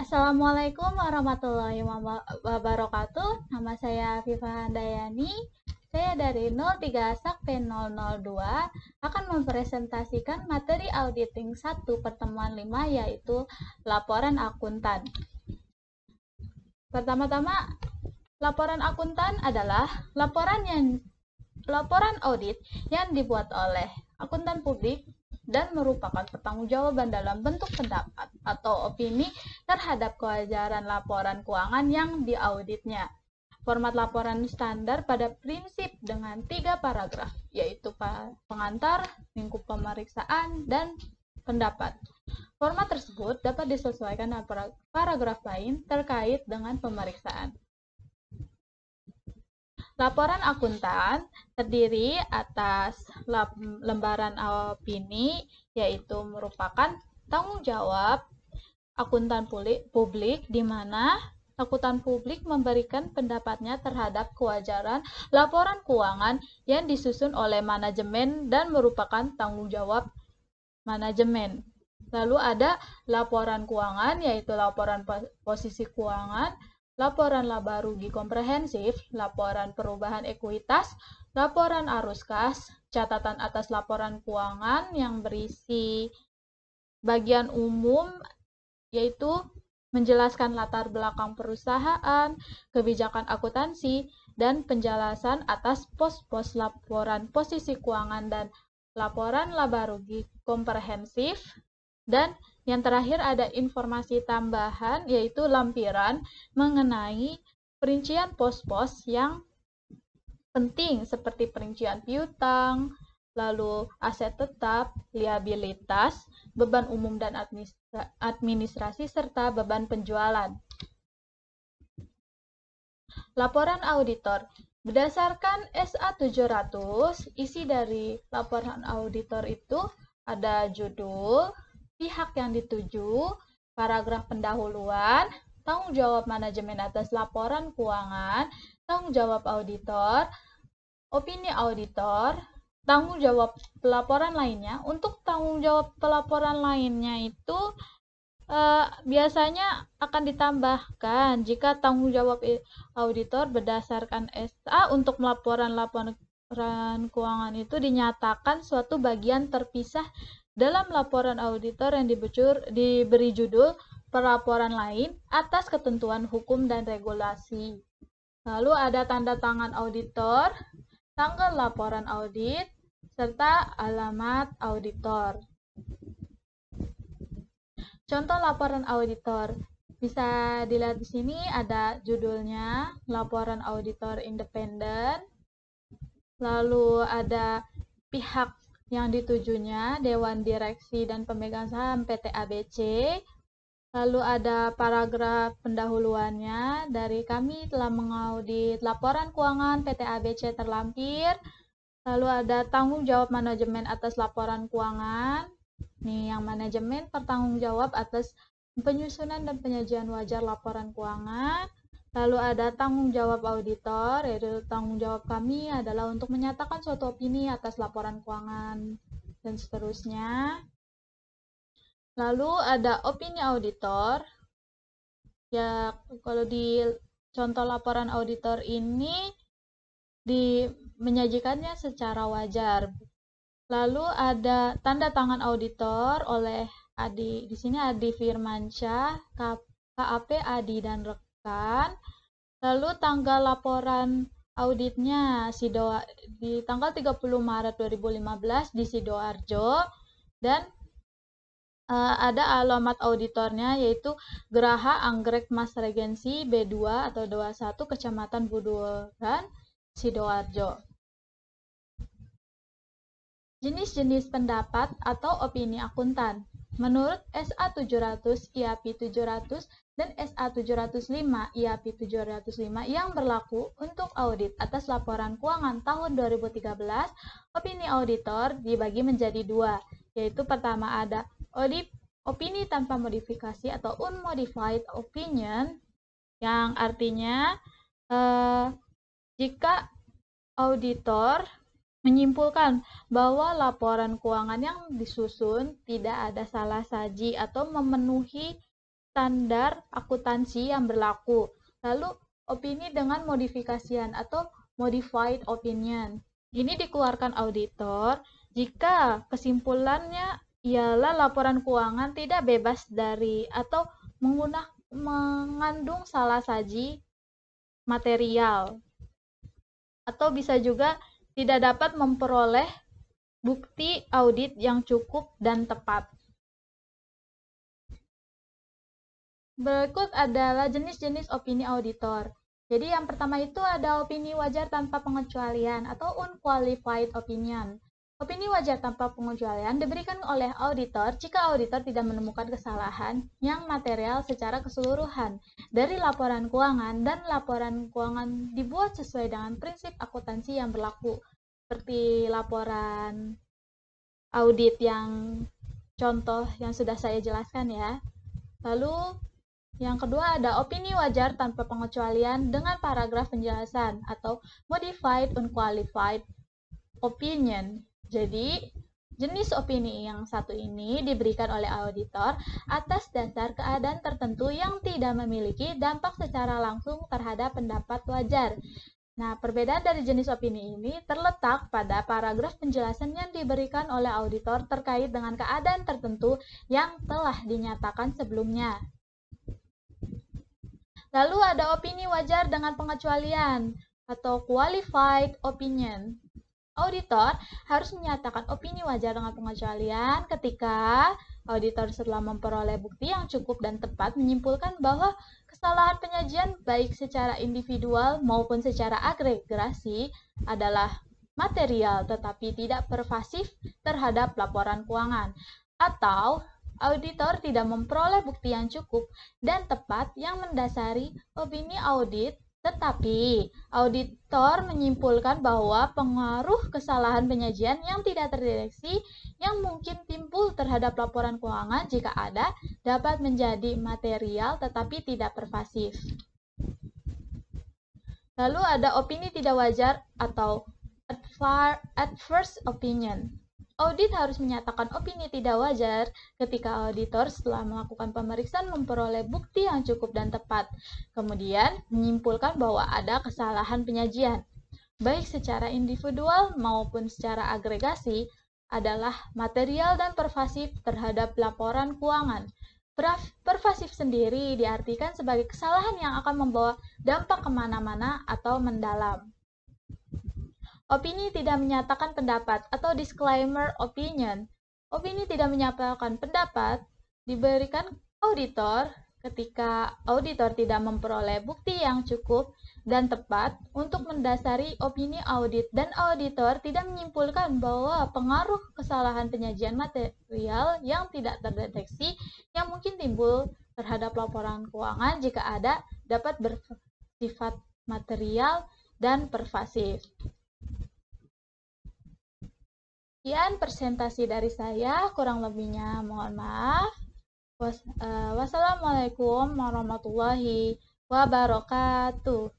Assalamualaikum warahmatullahi wabarakatuh. Nama saya Viva Handayani. Saya dari 03 Sakp 002 akan mempresentasikan materi auditing 1 pertemuan 5 yaitu laporan akuntan. Pertama-tama, laporan akuntan adalah laporan audit yang dibuat oleh akuntan publik dan merupakan pertanggungjawaban dalam bentuk pendapat atau opini terhadap kewajaran laporan keuangan yang diauditnya. Format laporan standar pada prinsip dengan 3 paragraf, yaitu pengantar, lingkup pemeriksaan, dan pendapat. Format tersebut dapat disesuaikan dengan paragraf lain terkait dengan pemeriksaan. Laporan akuntan terdiri atas lembaran opini, yaitu merupakan tanggung jawab akuntan publik di mana akuntan publik memberikan pendapatnya terhadap kewajaran laporan keuangan yang disusun oleh manajemen dan merupakan tanggung jawab manajemen. Lalu ada laporan keuangan, yaitu laporan posisi keuangan, laporan laba rugi komprehensif, laporan perubahan ekuitas, laporan arus kas, catatan atas laporan keuangan yang berisi bagian umum, yaitu menjelaskan latar belakang perusahaan, kebijakan akuntansi, dan penjelasan atas pos-pos laporan posisi keuangan dan laporan laba rugi komprehensif. Dan yang terakhir ada informasi tambahan, yaitu lampiran mengenai perincian pos-pos yang penting seperti perincian piutang, lalu aset tetap, liabilitas, beban umum dan administrasi, serta beban penjualan. Laporan auditor. Berdasarkan SA 700, isi dari laporan auditor itu ada judul, pihak yang dituju, paragraf pendahuluan, tanggung jawab manajemen atas laporan keuangan, tanggung jawab auditor, opini auditor, tanggung jawab pelaporan lainnya. Untuk tanggung jawab pelaporan lainnya itu biasanya akan ditambahkan jika tanggung jawab auditor berdasarkan SA untuk laporan keuangan itu dinyatakan suatu bagian terpisah dalam laporan auditor yang diberi judul pelaporan lain atas ketentuan hukum dan regulasi. Lalu ada tanda tangan auditor, tanggal laporan audit, serta alamat auditor. Contoh laporan auditor. Bisa dilihat di sini ada judulnya, laporan auditor independen. Lalu ada pihak yang ditujunya, Dewan Direksi dan Pemegang Saham PT ABC. Lalu ada paragraf pendahuluannya, dari kami telah mengaudit laporan keuangan PT ABC terlampir. Lalu ada tanggung jawab manajemen atas laporan keuangan. Nih, yang manajemen bertanggung jawab atas penyusunan dan penyajian wajar laporan keuangan. Lalu ada tanggung jawab auditor, yaitu tanggung jawab kami adalah untuk menyatakan suatu opini atas laporan keuangan, dan seterusnya. Lalu ada opini auditor. Ya, kalau di contoh laporan auditor ini menyajikannya secara wajar. Lalu ada tanda tangan auditor oleh Adi, di sini Adi Firmansyah, KAP Adi dan rekan. Lalu tanggal laporan auditnya di tanggal 30 Maret 2015 di Sidoarjo, dan ada alamat auditornya yaitu Geraha Anggrek Mas Regensi B2 atau 21 Kecamatan Buduran, Sidoarjo. Jenis-jenis pendapat atau opini akuntan. Menurut SA 700, IAP 700, dan SA 705, IAP 705 yang berlaku untuk audit atas laporan keuangan tahun 2013, opini auditor dibagi menjadi dua, yaitu pertama ada opini tanpa modifikasi atau unmodified opinion, yang artinya jika auditor menyimpulkan bahwa laporan keuangan yang disusun tidak ada salah saji atau memenuhi standar akuntansi yang berlaku. Lalu opini dengan modifikasian atau modified opinion. Ini dikeluarkan auditor jika kesimpulannya ialah laporan keuangan tidak bebas dari atau mengandung salah saji material, atau bisa juga tidak dapat memperoleh bukti audit yang cukup dan tepat. Berikut adalah jenis-jenis opini auditor. Jadi yang pertama itu ada opini wajar tanpa pengecualian atau unqualified opinion. Opini wajar tanpa pengecualian diberikan oleh auditor jika auditor tidak menemukan kesalahan yang material secara keseluruhan dari laporan keuangan dan laporan keuangan dibuat sesuai dengan prinsip akuntansi yang berlaku, seperti laporan audit yang contoh yang sudah saya jelaskan ya. Lalu yang kedua ada opini wajar tanpa pengecualian dengan paragraf penjelasan atau modified unqualified opinion. Jadi, jenis opini yang satu ini diberikan oleh auditor atas dasar keadaan tertentu yang tidak memiliki dampak secara langsung terhadap pendapat wajar. Nah, perbedaan dari jenis opini ini terletak pada paragraf penjelasan yang diberikan oleh auditor terkait dengan keadaan tertentu yang telah dinyatakan sebelumnya. Lalu ada opini wajar dengan pengecualian atau qualified opinion. Auditor harus menyatakan opini wajar dengan pengecualian ketika auditor setelah memperoleh bukti yang cukup dan tepat menyimpulkan bahwa kesalahan penyajian baik secara individual maupun secara agregasi adalah material tetapi tidak pervasif terhadap laporan keuangan, atau auditor tidak memperoleh bukti yang cukup dan tepat yang mendasari opini audit, tetapi auditor menyimpulkan bahwa pengaruh kesalahan penyajian yang tidak terdeteksi yang mungkin timbul terhadap laporan keuangan jika ada, dapat menjadi material tetapi tidak pervasif. Lalu ada opini tidak wajar atau adverse opinion. Audit harus menyatakan opini tidak wajar ketika auditor setelah melakukan pemeriksaan memperoleh bukti yang cukup dan tepat, kemudian menyimpulkan bahwa ada kesalahan penyajian, baik secara individual maupun secara agregasi, adalah material dan pervasif terhadap laporan keuangan. Pervasif sendiri diartikan sebagai kesalahan yang akan membawa dampak kemana-mana atau mendalam. Opini tidak menyatakan pendapat atau disclaimer opinion. Opini tidak menyatakan pendapat diberikan auditor ketika auditor tidak memperoleh bukti yang cukup dan tepat untuk mendasari opini audit dan auditor tidak menyimpulkan bahwa pengaruh kesalahan penyajian material yang tidak terdeteksi yang mungkin timbul terhadap laporan keuangan jika ada dapat bersifat material dan pervasif. Sekian presentasi dari saya, kurang lebihnya mohon maaf. Wassalamualaikum warahmatullahi wabarakatuh.